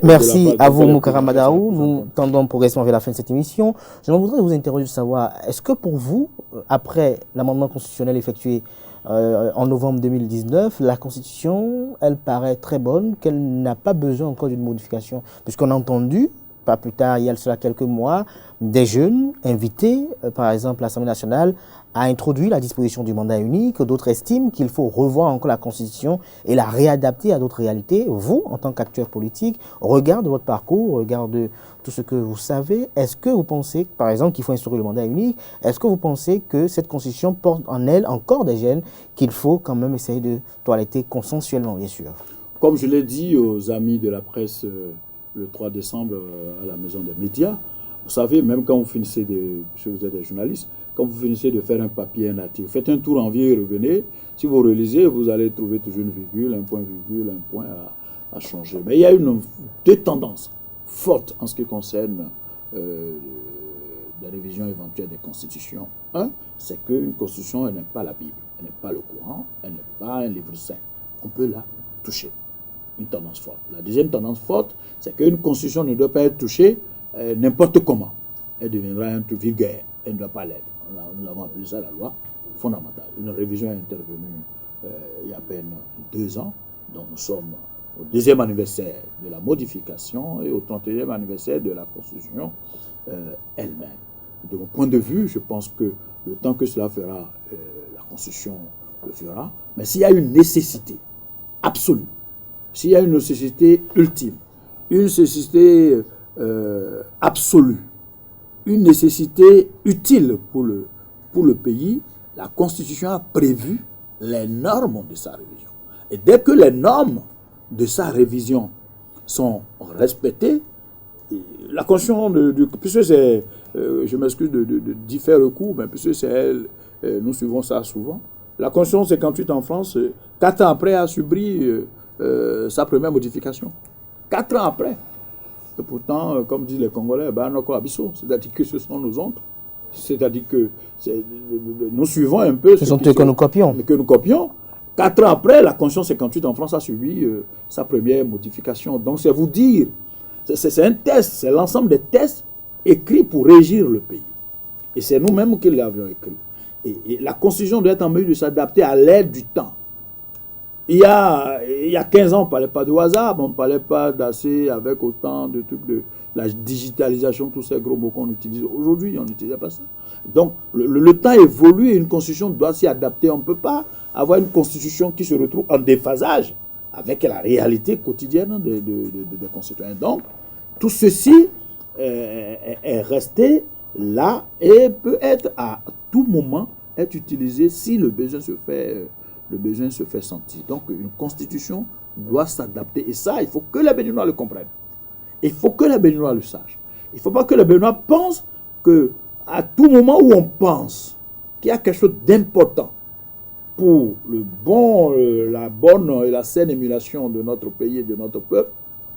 Merci à vous, Moukara Madarou. Nous tendons progressivement vers la fin de cette émission. Je voudrais vous interroger de savoir, est-ce que pour vous, après l'amendement constitutionnel effectué en novembre 2019, la Constitution, elle paraît très bonne, qu'elle n'a pas besoin encore d'une modification? Puisqu'on a entendu pas plus tard, il y a cela quelques mois, des jeunes invités, par exemple l'Assemblée nationale, a introduit la disposition du mandat unique. D'autres estiment qu'il faut revoir encore la Constitution et la réadapter à d'autres réalités. Vous, en tant qu'acteur politique, au regard de votre parcours, au regard de tout ce que vous savez, est-ce que vous pensez, par exemple, qu'il faut instaurer le mandat unique? Est-ce que vous pensez que cette Constitution porte en elle encore des gènes qu'il faut quand même essayer de toiletter consensuellement, bien sûr? Comme je l'ai dit aux amis de la presse le 3 décembre à la Maison des médias, vous savez, même quand vous finissez si vous êtes des journalistes, quand vous finissez de faire un papier, un article, faites un tour en vieux et revenez. Si vous relisez, vous allez trouver toujours une virgule, un point à changer. Mais il y a deux tendances fortes en ce qui concerne la révision éventuelle des constitutions. Un, c'est qu'une constitution, elle n'est pas la Bible, elle n'est pas le Coran, elle n'est pas un livre saint. On peut la toucher. Une tendance forte. La deuxième tendance forte, c'est qu'une constitution ne doit pas être touchée n'importe comment. Elle deviendra un truc vulgaire. Elle ne doit pas l'être. Nous avons appelé ça la loi fondamentale. Une révision est intervenue il y a à peine 2 ans, donc nous sommes au 2e anniversaire de la modification et au 31e anniversaire de la Constitution elle-même. De mon point de vue, je pense que le temps que cela fera, la Constitution le fera. Mais s'il y a une nécessité absolue, s'il y a une nécessité ultime, une nécessité absolue, une nécessité utile pour le pays, la Constitution a prévu les normes de sa révision. Et dès que les normes de sa révision sont respectées, la Constitution, puisque c'est, je m'excuse de d'y faire recours, mais puisque c'est elle, nous suivons ça souvent, la Constitution 58 en France, 4 ans après, a subi sa première modification. 4 ans après. Et pourtant, comme disent les Congolais, c'est-à-dire que ce sont nos oncles. C'est-à-dire que nous suivons un peu ce sont eux que nous copions. 4 ans après, la Constitution 58 en France a subi sa première modification. Donc c'est vous dire, c'est un test, c'est l'ensemble des tests écrits pour régir le pays. Et c'est nous-mêmes qui l'avions écrit. Et la Constitution doit être en mesure de s'adapter à l'aide du temps. Il y a 15 ans, on ne parlait pas de WhatsApp, on ne parlait pas d'assez avec autant de trucs de la digitalisation, tous ces gros mots qu'on utilise. Aujourd'hui, on n'utilisait pas ça. Donc, le temps évolue et une constitution doit s'y adapter. On ne peut pas avoir une constitution qui se retrouve en déphasage avec la réalité quotidienne des concitoyens. Donc, tout ceci est resté là et peut être à tout moment être utilisé si le besoin se fait sentir. Donc, une constitution doit s'adapter. Et ça, il faut que les Béninois le comprennent. Il faut que les Béninois le sachent. Il ne faut pas que les Béninois pensent qu'à tout moment où on pense qu'il y a quelque chose d'important pour la bonne et la saine émulation de notre pays et de notre peuple,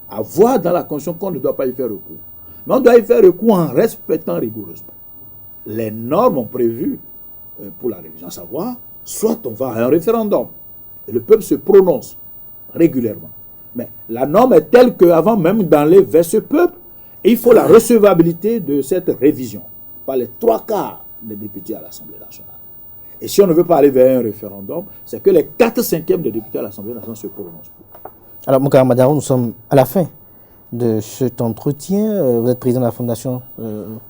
à voir dans la Constitution qu'on ne doit pas y faire recours. Mais on doit y faire recours en respectant rigoureusement les normes prévues pour la révision. À savoir, soit on va à un référendum et le peuple se prononce régulièrement. Mais la norme est telle qu'avant même d'aller vers ce peuple, il faut la recevabilité de cette révision par les 3/4 des députés à l'Assemblée nationale. Et si on ne veut pas aller vers un référendum, c'est que les 4/5 des députés à l'Assemblée nationale se prononcent pour. Alors, Moukara Madaro, nous sommes à la fin de cet entretien. Vous êtes président de la Fondation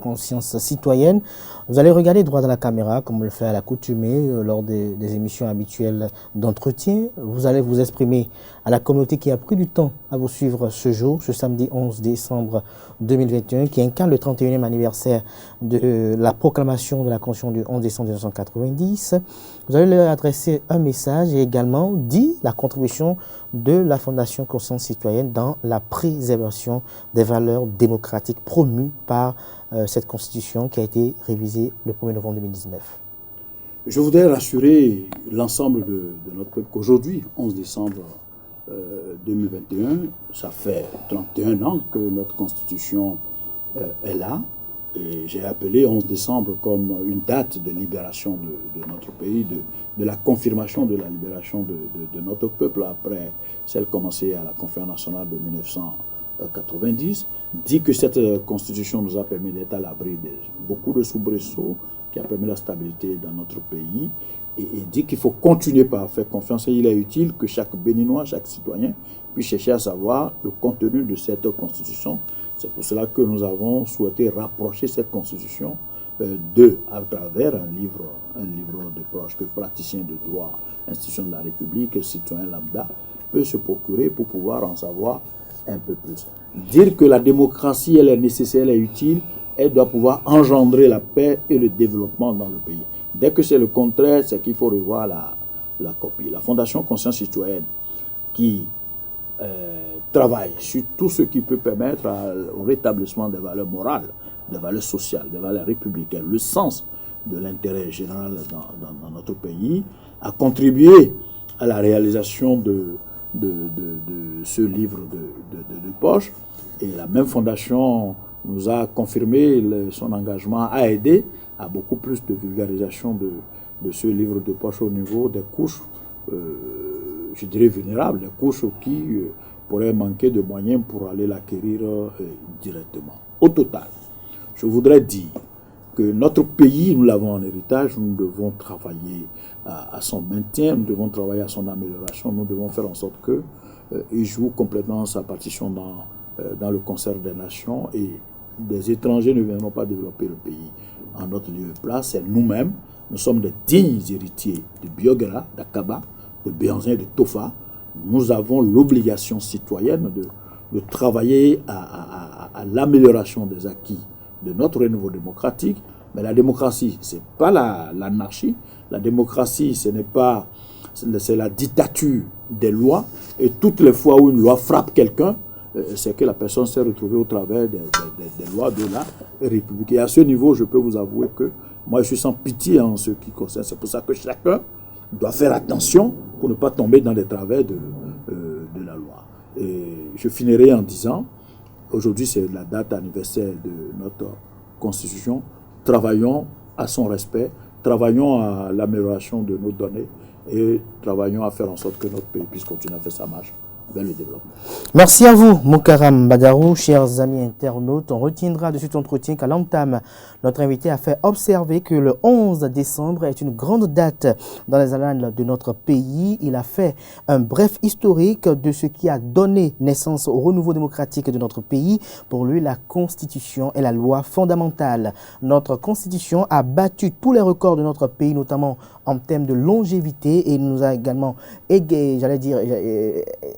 Conscience Citoyenne. Vous allez regarder droit dans la caméra, comme on le fait à l'accoutumée lors des émissions habituelles d'entretien. Vous allez vous exprimer à la communauté qui a pris du temps à vous suivre ce jour, ce samedi 11 décembre 2021, qui incarne le 31e anniversaire de la proclamation de la Constitution du 11 décembre 1990. Vous allez leur adresser un message et également dire la contribution de la Fondation Conscience Citoyenne dans la préservation des valeurs démocratiques promues par cette Constitution qui a été révisée le 1er novembre 2019. Je voudrais rassurer l'ensemble de notre peuple qu'aujourd'hui, 11 décembre 2021, ça fait 31 ans que notre Constitution est là. Et j'ai appelé 11 décembre comme une date de libération de notre pays, de la confirmation de la libération de notre peuple après celle commencée à la Conférence nationale de 1990, dit que cette constitution nous a permis d'être à l'abri de beaucoup de soubresauts, qui a permis la stabilité dans notre pays, et dit qu'il faut continuer par faire confiance. Et il est utile que chaque Béninois, chaque citoyen puisse chercher à savoir le contenu de cette constitution C'est pour cela que nous avons souhaité rapprocher cette constitution à travers un livre de proche que praticien de droit, institution de la République, citoyen lambda, peut se procurer pour pouvoir en savoir un peu plus. Dire que la démocratie, elle est nécessaire, elle est utile, elle doit pouvoir engendrer la paix et le développement dans le pays. Dès que c'est le contraire, c'est qu'il faut revoir la copie. La Fondation Conscience Citoyenne, qui travaille sur tout ce qui peut permettre au rétablissement des valeurs morales, des valeurs sociales, des valeurs républicaines, le sens de l'intérêt général dans notre pays, a contribué à la réalisation de ce livre de poche. Et la même fondation nous a confirmé son engagement à aider à beaucoup plus de vulgarisation de ce livre de poche au niveau des couches, je dirais vulnérables, les couches qui pourraient manquer de moyens pour aller l'acquérir directement. Au total, je voudrais dire que notre pays, nous l'avons en héritage, nous devons travailler à son maintien, nous devons travailler à son amélioration, nous devons faire en sorte qu'il joue complètement sa partition dans le concert des nations et des étrangers ne viendront pas développer le pays en notre lieu de place. C'est nous-mêmes, nous sommes des dignes héritiers de Biogara, d'Akaba, de Béhanzin et de Tofa. Nous avons l'obligation citoyenne de travailler à l'amélioration des acquis de notre renouveau démocratique. Mais la démocratie, ce n'est pas l'anarchie. La démocratie, c'est la dictature des lois. Et toutes les fois où une loi frappe quelqu'un, c'est que la personne s'est retrouvée au travers des lois de la République. Et à ce niveau, je peux vous avouer que moi, je suis sans pitié en ce qui concerne. C'est pour ça que chacun doit faire attention pour ne pas tomber dans les travers de la loi. Et je finirai en disant, aujourd'hui, c'est la date anniversaire de notre Constitution. Travaillons à son respect, travaillons à l'amélioration de nos données et travaillons à faire en sorte que notre pays puisse continuer à faire sa marche vers le développement. Merci à vous, Moukaram Badarou. Chers amis internautes, on retiendra de cet entretien qu'à l'entame, notre invité a fait observer que le 11 décembre est une grande date dans les annales de notre pays. Il a fait un bref historique de ce qui a donné naissance au renouveau démocratique de notre pays. Pour lui, la Constitution est la loi fondamentale. Notre Constitution a battu tous les records de notre pays, notamment en termes de longévité, et il nous a également,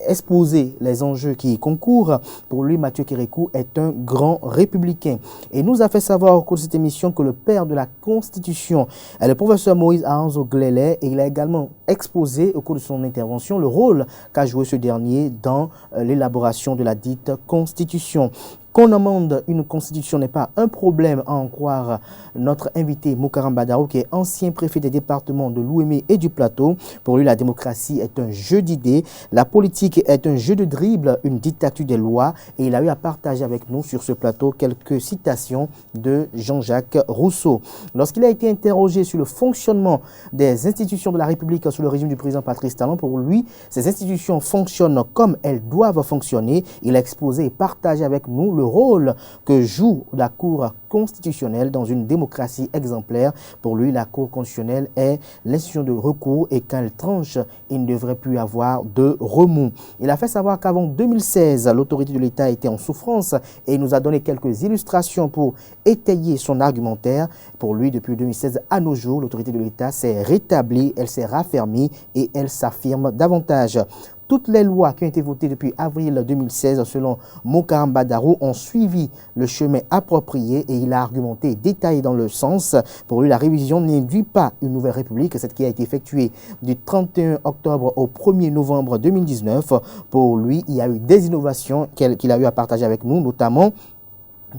exposer les enjeux qui y concourent. Pour lui, Mathieu Kérékou est un grand républicain. Et nous a fait savoir au cours de cette émission que le père de la Constitution est le professeur Moïse Ahanzo Glélé, et il a également exposé au cours de son intervention le rôle qu'a joué ce dernier dans l'élaboration de la dite Constitution. Qu'on amende une constitution n'est pas un problème, à en croire notre invité Moukaram Badarou, qui est ancien préfet des départements de l'Ouémé et du Plateau. Pour lui, la démocratie est un jeu d'idées, la politique est un jeu de dribble, une dictature des lois. Et il a eu à partager avec nous sur ce plateau quelques citations de Jean-Jacques Rousseau. Lorsqu'il a été interrogé sur le fonctionnement des institutions de la République sous le régime du président Patrice Talon, pour lui, ces institutions fonctionnent comme elles doivent fonctionner. Il a exposé et partagé avec nous le rôle que joue la Cour constitutionnelle dans une démocratie exemplaire. Pour lui, la Cour constitutionnelle est l'institution de recours et quand elle tranche, il ne devrait plus y avoir de remous. Il a fait savoir qu'avant 2016, l'autorité de l'État était en souffrance et il nous a donné quelques illustrations pour étayer son argumentaire. Pour lui, depuis 2016 à nos jours, l'autorité de l'État s'est rétablie, elle s'est raffermie et elle s'affirme davantage. Toutes les lois qui ont été votées depuis avril 2016, selon Moukaram Badarou, ont suivi le chemin approprié et il a argumenté et détaillé dans le sens. Pour lui, la révision n'induit pas une nouvelle république, cette qui a été effectuée du 31 octobre au 1er novembre 2019. Pour lui, il y a eu des innovations qu'il a eu à partager avec nous, notamment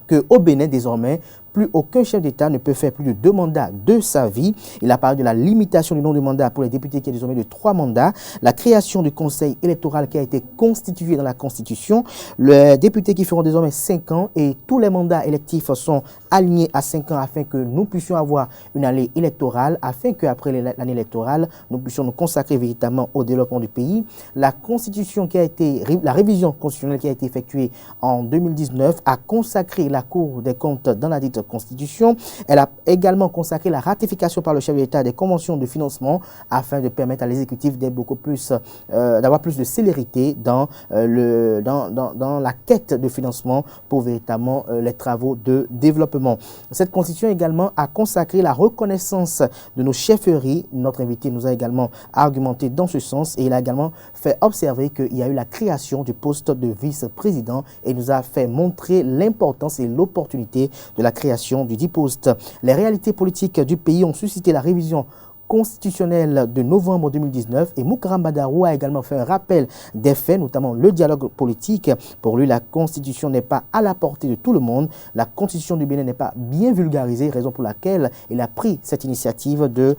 qu'au Bénin, désormais, plus aucun chef d'État ne peut faire plus de 2 mandats de sa vie. Il a parlé de la limitation du nombre de mandats pour les députés qui est désormais de 3 mandats, la création du conseil électoral qui a été constitué dans la Constitution, les députés qui feront désormais 5 ans et tous les mandats électifs sont alignés à 5 ans afin que nous puissions avoir une année électorale, afin qu'après l'année électorale, nous puissions nous consacrer véritablement au développement du pays. La Constitution qui a été, la révision constitutionnelle qui a été effectuée en 2019 a consacré la Cour des comptes dans la dite cette constitution. Elle a également consacré la ratification par le chef de l'État des conventions de financement afin de permettre à l'exécutif d'être beaucoup plus, d'avoir plus de célérité dans la quête de financement pour véritablement les travaux de développement. Cette constitution également a consacré la reconnaissance de nos chefferies. Notre invité nous a également argumenté dans ce sens et il a également fait observer qu'il y a eu la création du poste de vice-président et nous a fait montrer l'importance et l'opportunité de la création du dit poste. Les réalités politiques du pays ont suscité la révision constitutionnelle de novembre 2019 et Moukaram Badarou a également fait un rappel des faits, notamment le dialogue politique. Pour lui, la constitution n'est pas à la portée de tout le monde. La constitution du Bénin n'est pas bien vulgarisée, raison pour laquelle il a pris cette initiative de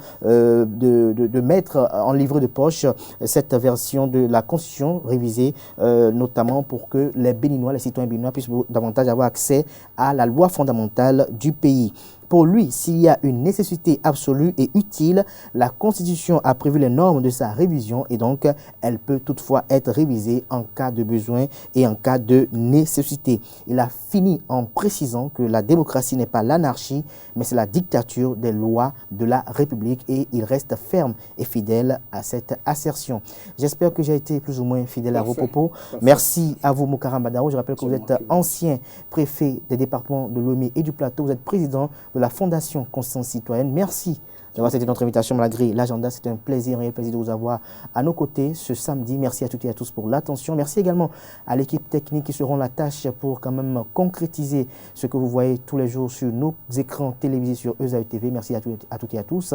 mettre en livret de poche cette version de la constitution révisée, notamment pour que les Béninois, les citoyens béninois puissent davantage avoir accès à la loi fondamentale du pays. Pour lui, s'il y a une nécessité absolue et utile, la Constitution a prévu les normes de sa révision et donc elle peut toutefois être révisée en cas de besoin et en cas de nécessité. Il a fini en précisant que la démocratie n'est pas l'anarchie, mais c'est la dictature des lois de la République et il reste ferme et fidèle à cette assertion. J'espère que j'ai été plus ou moins fidèle à vos propos. Merci à vous, Moukaram Badarou. Je rappelle que vous êtes ancien préfet des départements de Lomé et du Plateau. Vous êtes président de la Fondation Conscience Citoyenne. Merci d'avoir accepté notre invitation malgré l'agenda. C'est un plaisir de vous avoir à nos côtés ce samedi. Merci à toutes et à tous pour l'attention. Merci également à l'équipe technique qui seront la tâche pour quand même concrétiser ce que vous voyez tous les jours sur nos écrans télévisés sur ESAE TV. Merci à toutes et à tous.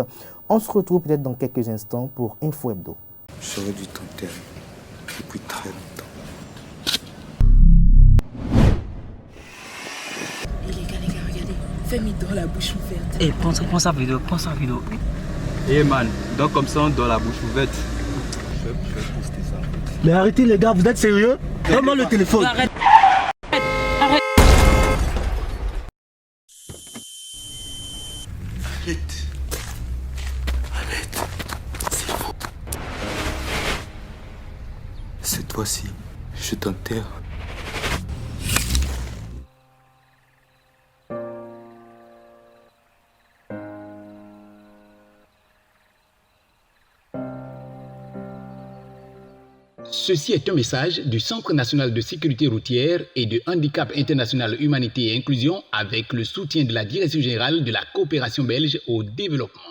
On se retrouve peut-être dans quelques instants pour Info Hebdo. J'aurais dû t'enterrer depuis très longtemps. Fais-moi dans la bouche ouverte. Eh, prends sa vidéo. Eh man, donc comme ça on dans la bouche ouverte. Je vais poster ça. Mais arrêtez les gars, vous êtes sérieux? Donne-moi le téléphone. Arrête. Arrête. C'est faux. Cette fois-ci, je t'enterre. Ceci est un message du Centre national de sécurité routière et de handicap international humanité et inclusion avec le soutien de la Direction générale de la coopération belge au développement.